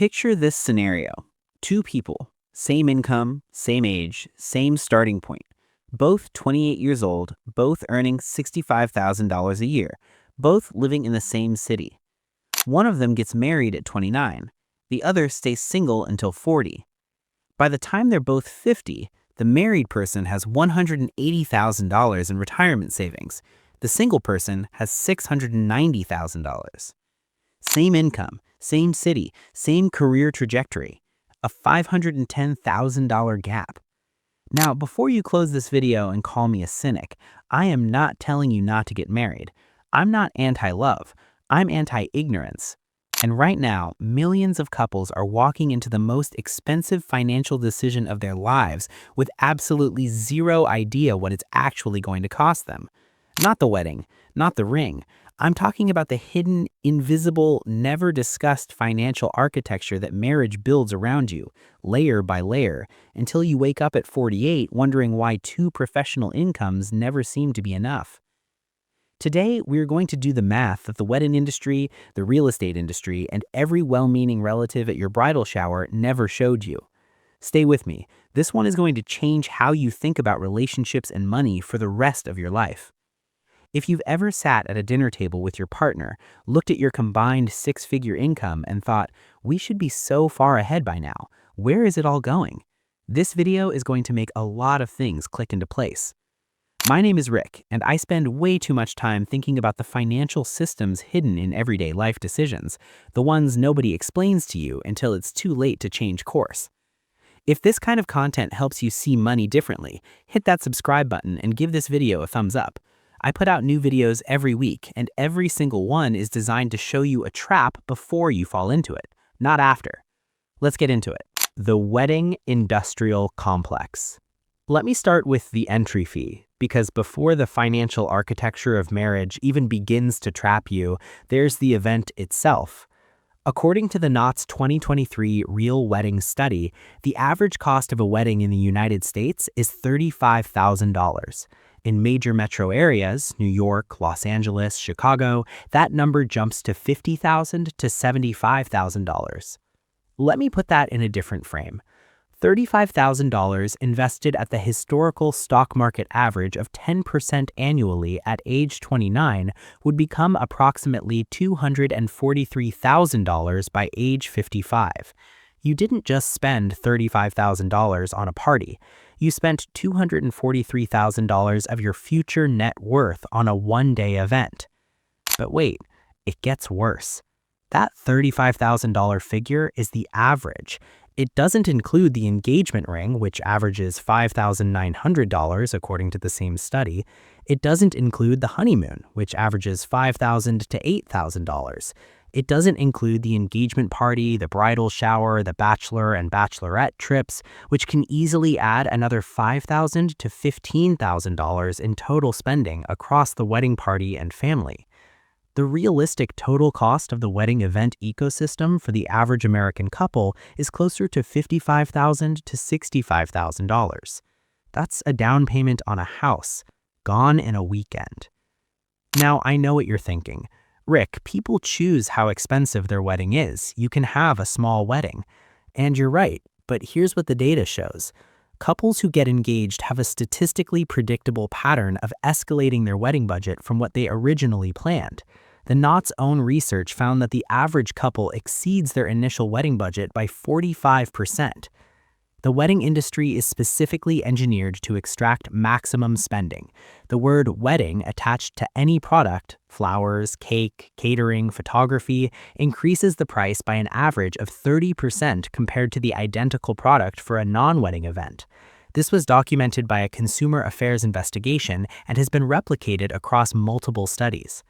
Picture this scenario. Two people, same income, same age, same starting point. Both 28 years old, both earning $65,000 a year, both living in the same city. One of them gets married at 29. The other stays single until 40. By the time they're both 50, the married person has $180,000 in retirement savings. The single person has $690,000. Same income, same city, same career trajectory. A $510,000 gap. Now, before you close this video and call me a cynic, I am not telling you not to get married. I'm not anti-love. I'm anti-ignorance. And right now, millions of couples are walking into the most expensive financial decision of their lives with absolutely zero idea what it's actually going to cost them. Not the wedding, not the ring. I'm talking about the hidden, invisible, never discussed financial architecture that marriage builds around you, layer by layer, until you wake up at 48 wondering why two professional incomes never seem to be enough. Today, we're going to do the math that the wedding industry, the real estate industry, and every well-meaning relative at your bridal shower never showed you. Stay with me. This one is going to change how you think about relationships and money for the rest of your life. If you've ever sat at a dinner table with your partner, looked at your combined six-figure income and thought, we should be so far ahead by now, where is it all going? This video is going to make a lot of things click into place. My name is Rick, and I spend way too much time thinking about the financial systems hidden in everyday life decisions, the ones nobody explains to you until it's too late to change course. If this kind of content helps you see money differently, hit that subscribe button and give this video a thumbs up. I put out new videos every week, and every single one is designed to show you a trap before you fall into it, not after. Let's get into it. The wedding industrial complex. Let me start with the entry fee, because before the financial architecture of marriage even begins to trap you, there's the event itself. According to the Knott's 2023 Real Wedding Study, the average cost of a wedding in the United States is $35,000. In major metro areas, New York, Los Angeles, Chicago, that number jumps to $50,000 to $75,000. Let me put that in a different frame. $35,000 invested at the historical stock market average of 10% annually at age 29 would become approximately $243,000 by age 55. You didn't just spend $35,000 on a party. You spent $243,000 of your future net worth on a one-day event. But wait, it gets worse. That $35,000 figure is the average. It doesn't include the engagement ring, which averages $5,900 according to the same study. It doesn't include the honeymoon, which averages $5,000 to $8,000. It doesn't include the engagement party, the bridal shower, the bachelor and bachelorette trips, which can easily add another $5,000 to $15,000 in total spending across the wedding party and family. The realistic total cost of the wedding event ecosystem for the average American couple is closer to $55,000 to $65,000. That's a down payment on a house, gone in a weekend. Now, I know what you're thinking. Rick, people choose how expensive their wedding is. You can have a small wedding. And you're right, but here's what the data shows. Couples who get engaged have a statistically predictable pattern of escalating their wedding budget from what they originally planned. The Knott's own research found that the average couple exceeds their initial wedding budget by 45%. The wedding industry is specifically engineered to extract maximum spending. The word wedding attached to any product, flowers, cake, catering, photography, increases the price by an average of 30% compared to the identical product for a non-wedding event. This was documented by a consumer affairs investigation and has been replicated across multiple studies.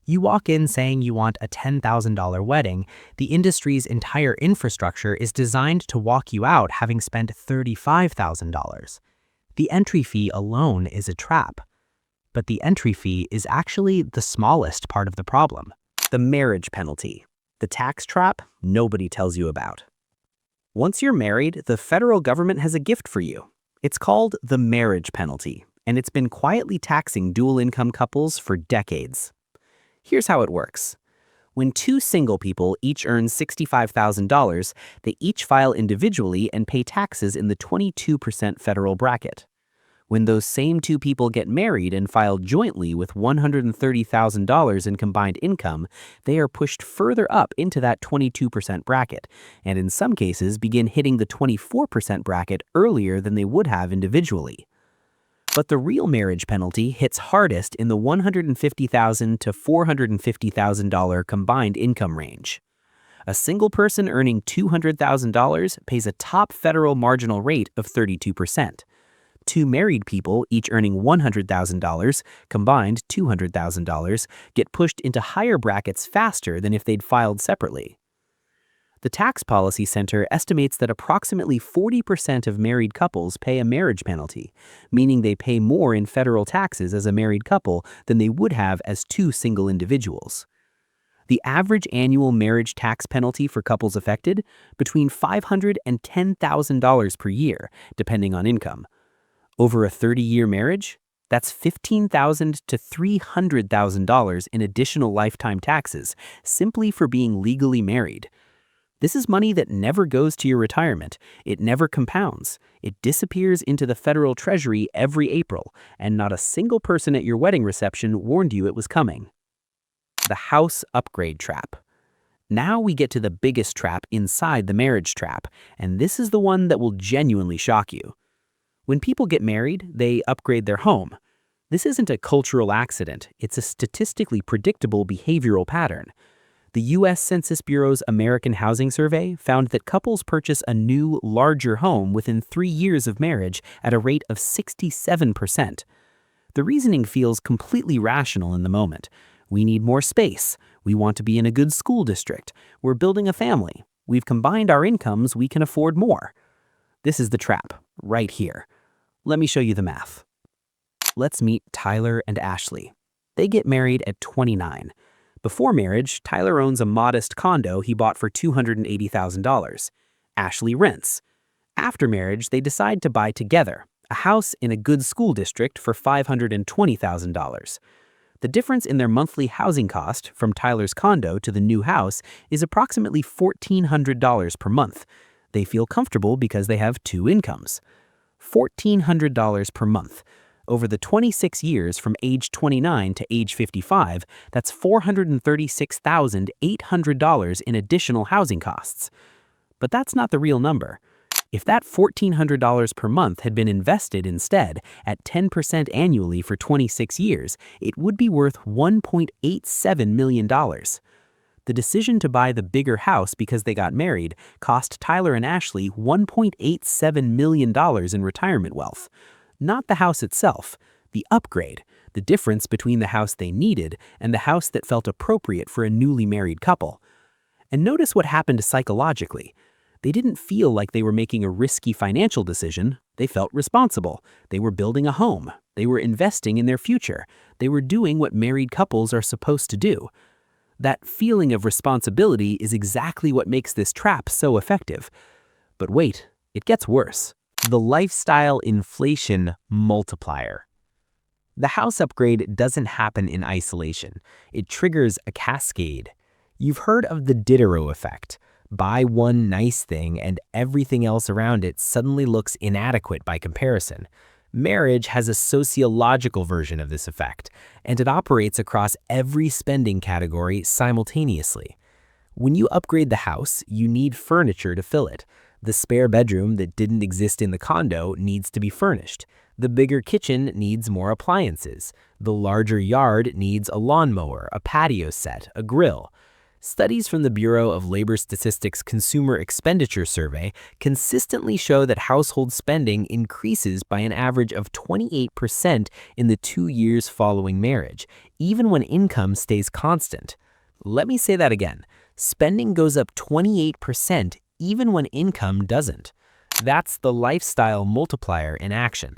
You walk in saying you want a $10,000 wedding, the industry's entire infrastructure is designed to walk you out having spent $35,000. The entry fee alone is a trap. But the entry fee is actually the smallest part of the problem. The marriage penalty, the tax trap nobody tells you about. Once you're married, the federal government has a gift for you. It's called the marriage penalty, and it's been quietly taxing dual-income couples for decades. Here's how it works. When two single people each earn $65,000, they each file individually and pay taxes in the 22% federal bracket. When those same two people get married and file jointly with $130,000 in combined income, they are pushed further up into that 22% bracket, and in some cases begin hitting the 24% bracket earlier than they would have individually. But the real marriage penalty hits hardest in the $150,000 to $450,000 combined income range. A single person earning $200,000 pays a top federal marginal rate of 32%. Two married people, each earning $100,000, combined $200,000, get pushed into higher brackets faster than if they'd filed separately. The Tax Policy Center estimates that approximately 40% of married couples pay a marriage penalty, meaning they pay more in federal taxes as a married couple than they would have as two single individuals. The average annual marriage tax penalty for couples affected? Between $500,000 and $10,000 per year, depending on income. Over a 30-year marriage? That's $15,000 to $300,000 in additional lifetime taxes, simply for being legally married. This is money that never goes to your retirement. It never compounds. It disappears into the federal treasury every April, and not a single person at your wedding reception warned you it was coming. The house upgrade trap. Now we get to the biggest trap inside the marriage trap, and this is the one that will genuinely shock you. When people get married, they upgrade their home. This isn't a cultural accident. It's a statistically predictable behavioral pattern. The U.S. Census Bureau's American Housing Survey found that couples purchase a new, larger home within 3 years of marriage at a rate of 67%. The reasoning feels completely rational in the moment. We need more space. We want to be in a good school district. We're building a family. We've combined our incomes. We can afford more. This is the trap, right here. Let me show you the math. Let's meet Tyler and Ashley. They get married at 29. Before marriage, Tyler owns a modest condo he bought for $280,000. Ashley rents. After marriage, they decide to buy together a house in a good school district for $520,000. The difference in their monthly housing cost from Tyler's condo to the new house is approximately $1,400 per month. They feel comfortable because they have two incomes. $1,400 per month. Over the 26 years from age 29 to age 55, that's $436,800 in additional housing costs. But that's not the real number. If that $1,400 per month had been invested instead at 10% annually for 26 years, it would be worth $1.87 million. The decision to buy the bigger house because they got married cost Tyler and Ashley $1.87 million in retirement wealth. Not the house itself, the upgrade, the difference between the house they needed and the house that felt appropriate for a newly married couple. And notice what happened psychologically. They didn't feel like they were making a risky financial decision. They felt responsible. They were building a home. They were investing in their future. They were doing what married couples are supposed to do. That feeling of responsibility is exactly what makes this trap so effective. But wait, it gets worse. The lifestyle inflation multiplier. The house upgrade doesn't happen in isolation. It triggers a cascade. You've heard of the Diderot effect. Buy one nice thing and everything else around it suddenly looks inadequate by comparison. Marriage has a sociological version of this effect, and it operates across every spending category simultaneously. When you upgrade the house, you need furniture to fill it. The spare bedroom that didn't exist in the condo needs to be furnished. The bigger kitchen needs more appliances. The larger yard needs a lawnmower, a patio set, a grill. Studies from the Bureau of Labor Statistics Consumer Expenditure Survey consistently show that household spending increases by an average of 28% in the 2 years following marriage, even when income stays constant. Let me say that again. Spending goes up 28% even when income doesn't. That's the lifestyle multiplier in action.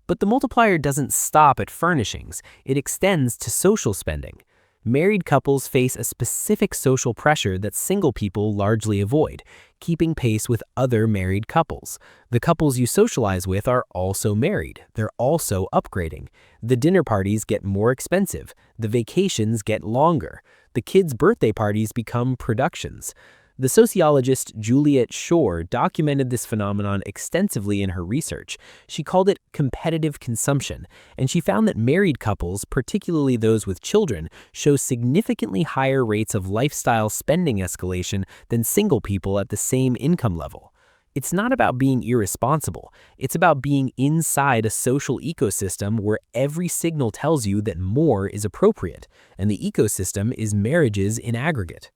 But the multiplier doesn't stop at furnishings. It extends to social spending. Married couples face a specific social pressure that single people largely avoid, keeping pace with other married couples. The couples you socialize with are also married. They're also upgrading. The dinner parties get more expensive. The vacations get longer. The kids' birthday parties become productions. The sociologist Juliet Shore documented this phenomenon extensively in her research. She called it competitive consumption, and she found that married couples, particularly those with children, show significantly higher rates of lifestyle spending escalation than single people at the same income level. It's not about being irresponsible. It's about being inside a social ecosystem where every signal tells you that more is appropriate, and the ecosystem is marriages in aggregate.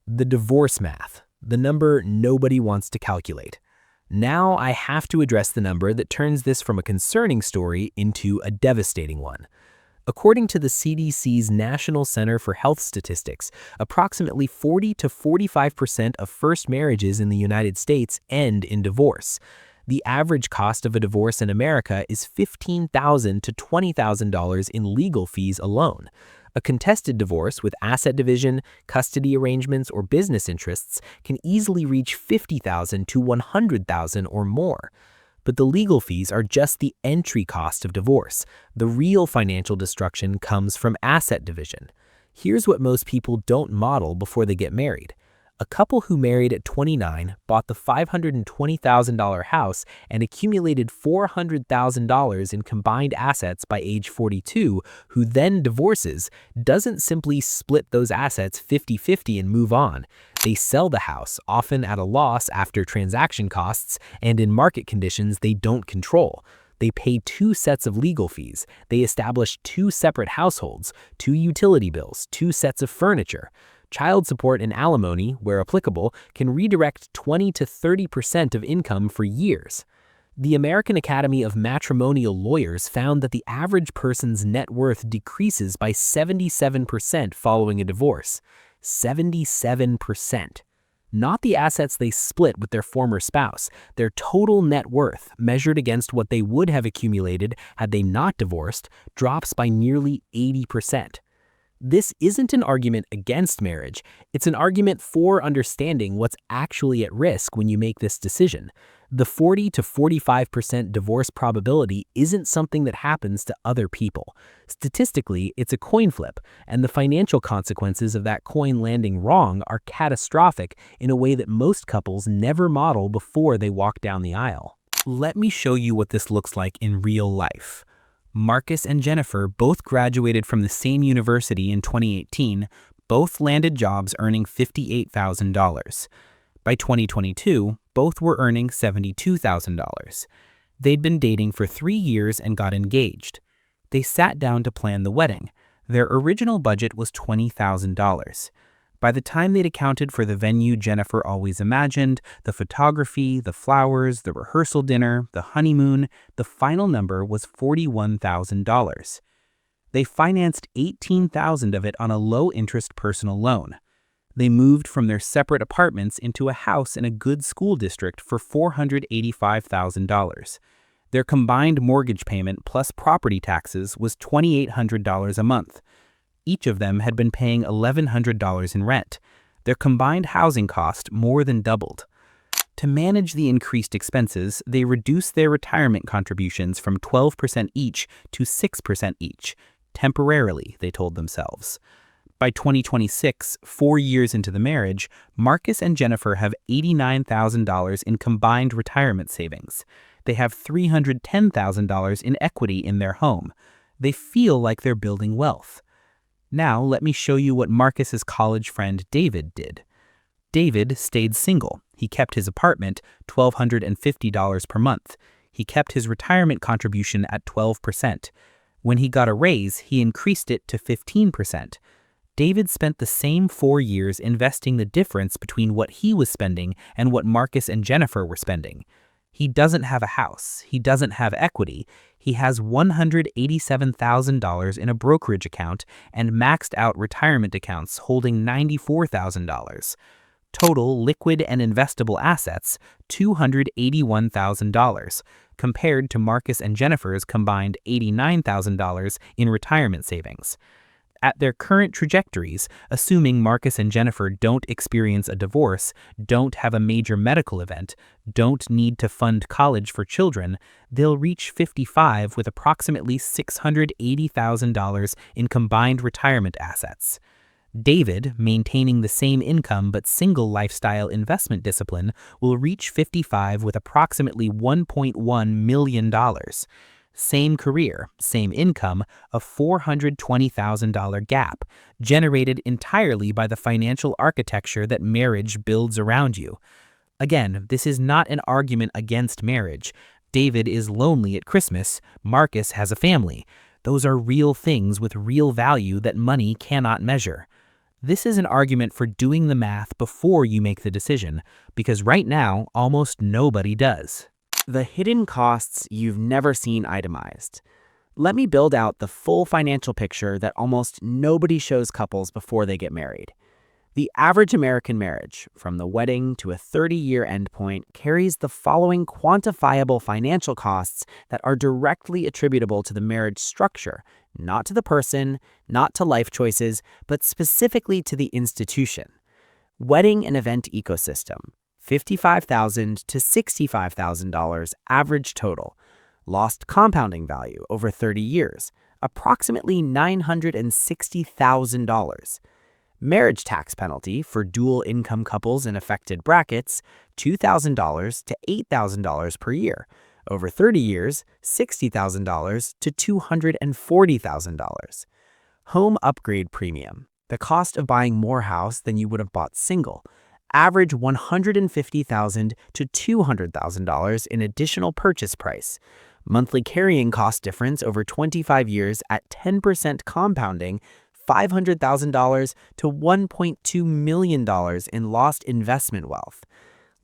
The divorce math, the number nobody wants to calculate. Now I have to address the number that turns this from a concerning story into a devastating one. According to the CDC's National Center for Health Statistics, approximately 40 to 45% of first marriages in the United States end in divorce. The average cost of a divorce in America is $15,000 to $20,000 in legal fees alone. A contested divorce with asset division, custody arrangements, or business interests can easily reach $50,000 to $100,000 or more. But the legal fees are just the entry cost of divorce. The real financial destruction comes from asset division. Here's what most people don't model before they get married. A couple who married at 29 bought the $520,000 house and accumulated $400,000 in combined assets by age 42, who then divorces, doesn't simply split those assets 50-50 and move on. They sell the house, often at a loss after transaction costs and in market conditions they don't control. They pay 2 sets of legal fees. They establish 2 separate households, 2 utility bills, 2 sets of furniture. Child support and alimony, where applicable, can redirect 20 to 30% of income for years. The American Academy of Matrimonial Lawyers found that the average person's net worth decreases by 77% following a divorce. 77%. Not the assets they split with their former spouse. Their total net worth, measured against what they would have accumulated had they not divorced, drops by nearly 80%. This isn't an argument against marriage. It's an argument for understanding what's actually at risk when you make this decision. The 40 to 45% divorce probability isn't something that happens to other people. Statistically, it's a coin flip, and the financial consequences of that coin landing wrong are catastrophic in a way that most couples never model before they walk down the aisle. Let me show you what this looks like in real life. Marcus and Jennifer both graduated from the same university in 2018, both landed jobs earning $58,000. By 2022, both were earning $72,000. They'd been dating for 3 years and got engaged. They sat down to plan the wedding. Their original budget was $20,000. By the time they'd accounted for the venue Jennifer always imagined, the photography, the flowers, the rehearsal dinner, the honeymoon, the final number was $41,000. They financed $18,000 of it on a low-interest personal loan. They moved from their separate apartments into a house in a good school district for $485,000. Their combined mortgage payment plus property taxes was $2,800 a month. Each of them had been paying $1,100 in rent. Their combined housing cost more than doubled. To manage the increased expenses, they reduced their retirement contributions from 12% each to 6% each, temporarily, they told themselves. By 2026, 4 years into the marriage, Marcus and Jennifer have $89,000 in combined retirement savings. They have $310,000 in equity in their home. They feel like they're building wealth. Now let me show you what Marcus's college friend David did. David stayed single. He kept his apartment, $1,250 per month. He kept his retirement contribution at 12%. When he got a raise, he increased it to 15%. David spent the same 4 years investing the difference between what he was spending and what Marcus and Jennifer were spending. He doesn't have a house. He doesn't have equity. He has $187,000 in a brokerage account and maxed out retirement accounts holding $94,000. Total liquid and investable assets, $281,000, compared to Marcus and Jennifer's combined $89,000 in retirement savings. At their current trajectories, assuming Marcus and Jennifer don't experience a divorce, don't have a major medical event, don't need to fund college for children, they'll reach 55 with approximately $680,000 in combined retirement assets. David, maintaining the same income but single lifestyle investment discipline, will reach 55 with approximately $1.1 million. Same career, same income, a $420,000 gap, generated entirely by the financial architecture that marriage builds around you. Again, this is not an argument against marriage. David is lonely at Christmas, Marcus has a family. Those are real things with real value that money cannot measure. This is an argument for doing the math before you make the decision, because right now, almost nobody does. The hidden costs you've never seen itemized. Let me build out the full financial picture that almost nobody shows couples before they get married. The average American marriage, from the wedding to a 30-year endpoint, carries the following quantifiable financial costs that are directly attributable to the marriage structure, not to the person, not to life choices, but specifically to the institution. Wedding and event ecosystem, $55,000 to $65,000 average total. Lost compounding value over 30 years, approximately $960,000. Marriage tax penalty for dual income couples in affected brackets, $2,000 to $8,000 per year. Over 30 years, $60,000 to $240,000. Home upgrade premium, the cost of buying more house than you would have bought single. Average $150,000 to $200,000 in additional purchase price. Monthly carrying cost difference over 25 years at 10% compounding, $500,000 to $1.2 million in lost investment wealth.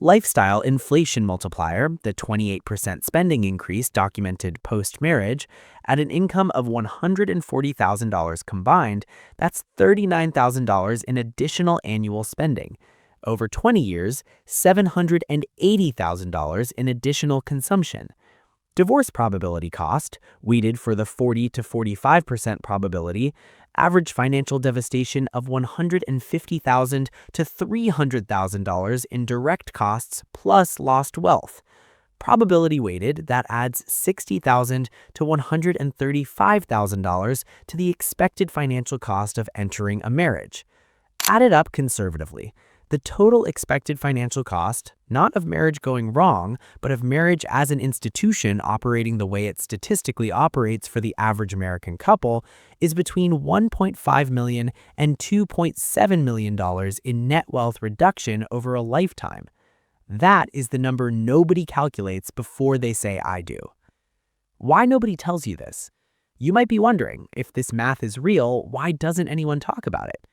Lifestyle inflation multiplier, the 28% spending increase documented post-marriage, at an income of $140,000 combined, that's $39,000 in additional annual spending. Over 20 years, $780,000 in additional consumption. Divorce probability cost, weighted for the 40 to 45% probability, average financial devastation of $150,000 to $300,000 in direct costs plus lost wealth. Probability weighted, that adds $60,000 to $135,000 to the expected financial cost of entering a marriage. Added up conservatively, the total expected financial cost, not of marriage going wrong, but of marriage as an institution operating the way it statistically operates for the average American couple, is between $1.5 million and $2.7 million in net wealth reduction over a lifetime. That is the number nobody calculates before they say I do. Why nobody tells you this? You might be wondering, if this math is real, why doesn't anyone talk about it?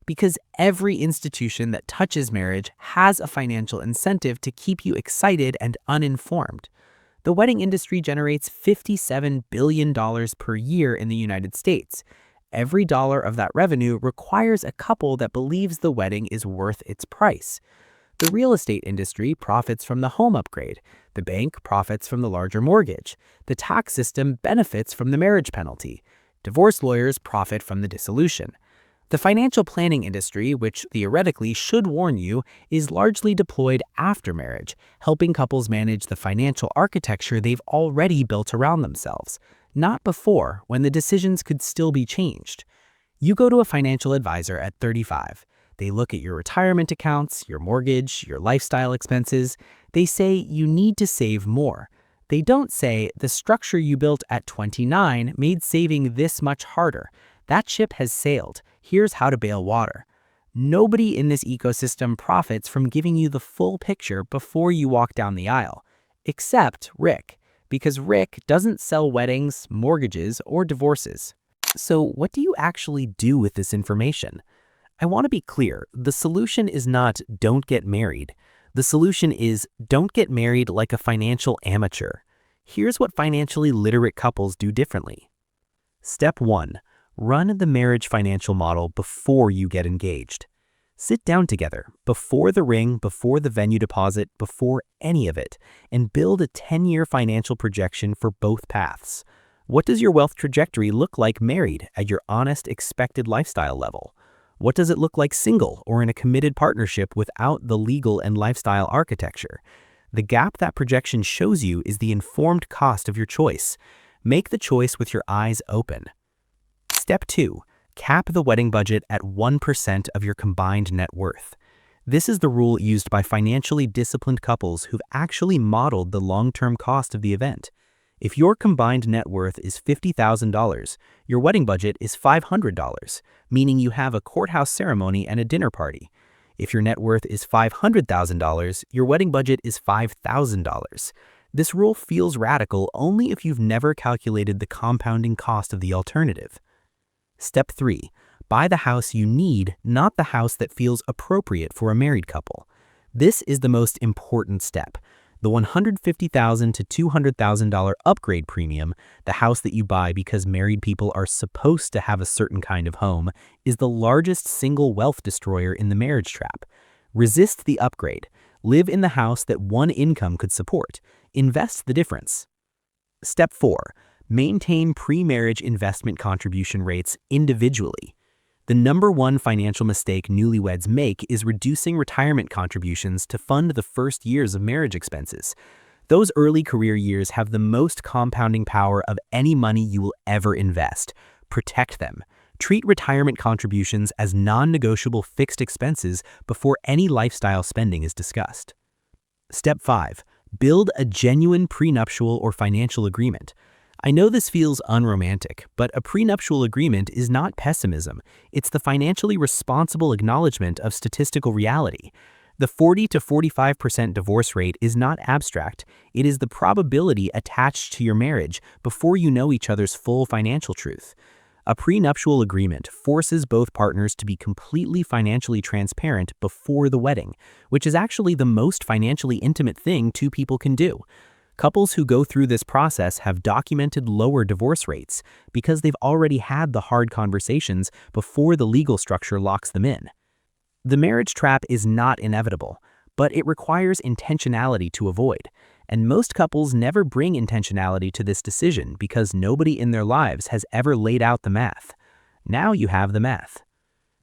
Because every institution that touches marriage has a financial incentive to keep you excited and uninformed. The wedding industry generates $57 billion per year in the United States. Every dollar of that revenue requires a couple that believes the wedding is worth its price. The real estate industry profits from the home upgrade. The bank profits from the larger mortgage. The tax system benefits from the marriage penalty. Divorce lawyers profit from the dissolution. The financial planning industry, which theoretically should warn you, is largely deployed after marriage, helping couples manage the financial architecture they've already built around themselves, not before, when the decisions could still be changed. You go to a financial advisor at 35. They look at your retirement accounts, your mortgage, your lifestyle expenses. They say you need to save more. They don't say the structure you built at 29 made saving this much harder. That ship has sailed. Here's how to bail water. Nobody in this ecosystem profits from giving you the full picture before you walk down the aisle, except Rick, because Rick doesn't sell weddings, mortgages, or divorces. So what do you actually do with this information? I want to be clear, the solution is not don't get married. The solution is don't get married like a financial amateur. Here's what financially literate couples do differently. Step 1. Run the marriage financial model before you get engaged. Sit down together, before the ring, before the venue deposit, before any of it, and build a 10-year financial projection for both paths. What does your wealth trajectory look like married at your honest expected lifestyle level? What does it look like single or in a committed partnership without the legal and lifestyle architecture? The gap that projection shows you is the informed cost of your choice. Make the choice with your eyes open. Step 2. Cap the wedding budget at 1% of your combined net worth. This is the rule used by financially disciplined couples who've actually modeled the long-term cost of the event. If your combined net worth is $50,000, your wedding budget is $500, meaning you have a courthouse ceremony and a dinner party. If your net worth is $500,000, your wedding budget is $5,000. This rule feels radical only if you've never calculated the compounding cost of the alternative. Step 3. Buy the house you need, not the house that feels appropriate for a married couple. This is the most important step. The $150,000 to $200,000 upgrade premium, the house that you buy because married people are supposed to have a certain kind of home, is the largest single wealth destroyer in the marriage trap. Resist the upgrade. Live in the house that one income could support. Invest the difference. Step 4. Maintain pre-marriage investment contribution rates individually. The number one financial mistake newlyweds make is reducing retirement contributions to fund the first years of marriage expenses. Those early career years have the most compounding power of any money you will ever invest. Protect them. Treat retirement contributions as non-negotiable fixed expenses before any lifestyle spending is discussed. Step 5. Build a genuine prenuptial or financial agreement. I know this feels unromantic, but a prenuptial agreement is not pessimism. It's the financially responsible acknowledgement of statistical reality. The 40 to 45% divorce rate is not abstract. It is the probability attached to your marriage before you know each other's full financial truth. A prenuptial agreement forces both partners to be completely financially transparent before the wedding, which is actually the most financially intimate thing two people can do. Couples who go through this process have documented lower divorce rates because they've already had the hard conversations before the legal structure locks them in. The marriage trap is not inevitable, but it requires intentionality to avoid. And most couples never bring intentionality to this decision because nobody in their lives has ever laid out the math. Now you have the math.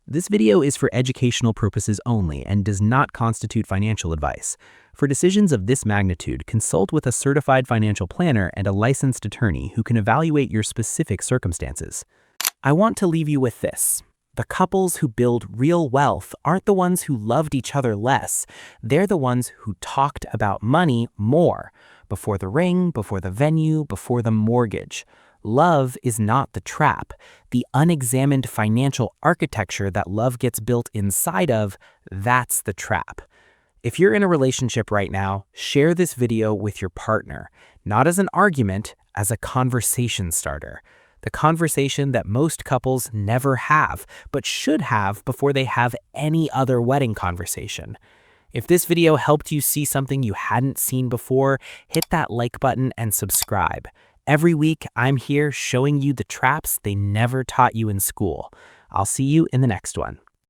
This video is for educational purposes only and does not constitute financial advice. For decisions of this magnitude, consult with a certified financial planner and a licensed attorney who can evaluate your specific circumstances. I want to leave you with this. The couples who build real wealth aren't the ones who loved each other less. They're the ones who talked about money more. Before the ring, before the venue, before the mortgage. Love is not the trap. The unexamined financial architecture that love gets built inside of, that's the trap. If you're in a relationship right now, share this video with your partner, not as an argument, as a conversation starter. The conversation that most couples never have, but should have before they have any other wedding conversation. If this video helped you see something you hadn't seen before, hit that like button and subscribe. Every week, I'm here showing you the traps they never taught you in school. I'll see you in the next one.